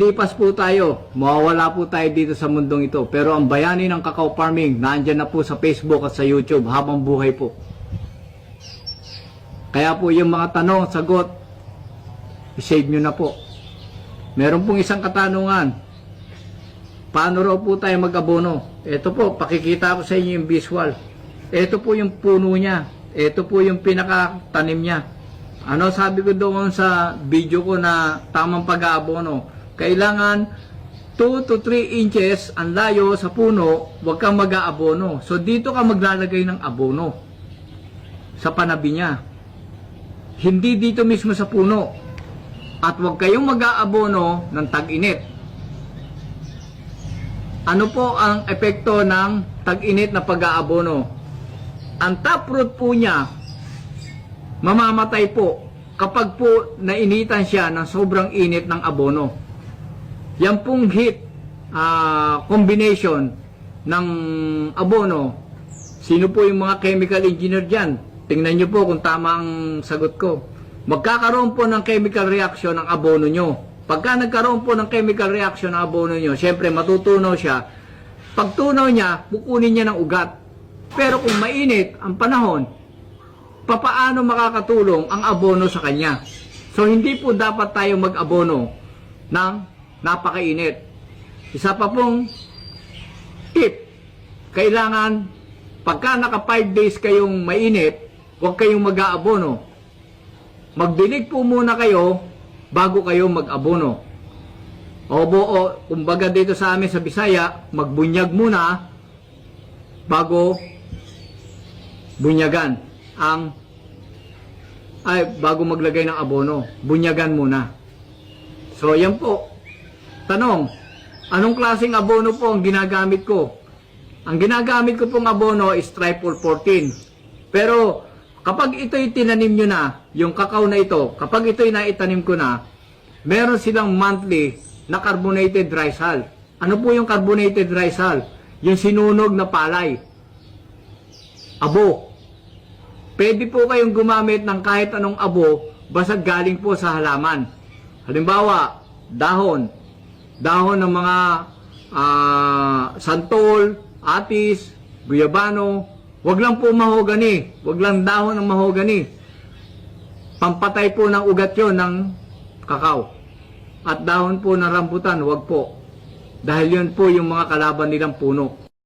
Lipas po tayo, mawawala po tayo dito sa mundong ito. Pero ang bayani ng cacao farming, naandyan na po sa Facebook at sa YouTube habang buhay po. Kaya po yung mga tanong, sagot, i-save nyo na po. Meron pong isang katanungan, paano raw po tayo mag-abono? Ito po, pakikita ko sa inyo yung visual. Ito po yung puno niya. Ito po yung pinakatanim niya. Ano sabi ko doon sa video ko na tamang pag-aabono? Kailangan 2 to 3 inches ang layo sa puno, huwag kang mag-aabono. So dito ka maglalagay ng abono sa panabi niya. Hindi dito mismo sa puno. At huwag kayong mag-aabono ng tag-init. Ano po ang epekto ng tag-init na pag-aabono? Ang taproot po niya, mamamatay po kapag po nainitan siya ng sobrang init ng abono. Yan pong heat combination ng abono. Sino po yung mga chemical engineer dyan? Tingnan nyo po kung tama ang sagot ko. Magkakaroon po ng chemical reaction ng abono nyo. Pagka nagkaroon po ng chemical reaction ng abono nyo, syempre matutunaw siya. Pag tunaw niya, kukunin niya ng ugat. Pero kung mainit ang panahon, papaano makakatulong ang abono sa kanya? So hindi po dapat tayo mag-abono ng napakainit. Isa pa pong tip, kailangan pagka naka 5 days kayong mainit, huwag kayong mag-aabono. Magdilig po muna kayo bago kayo mag-abono. O kumbaga dito sa amin sa Bisaya, magbunyag muna bago bunyagan bago maglagay ng abono. Bunyagan muna. So yan po. Tanong, anong klaseng abono po ang ginagamit ko? Ang ginagamit ko pong abono is Triple 14. Pero kapag ito'y tinanim nyo na, yung cacao na ito, kapag ito'y naitanim ko na, meron silang monthly na carbonated rice hull. Ano po yung carbonated rice hull? Yung sinunog na palay. Abo. Pwede po kayong gumamit ng kahit anong abo basta galing po sa halaman. Halimbawa, dahon ng mga santol, atis, guyabano, wag lang po mahogani, wag lang dahon ng mahogani. Pampatay po ng ugat yon ng kakao. At dahon po ng rambutan, wag po. Dahil yun po yung mga kalaban nilang puno.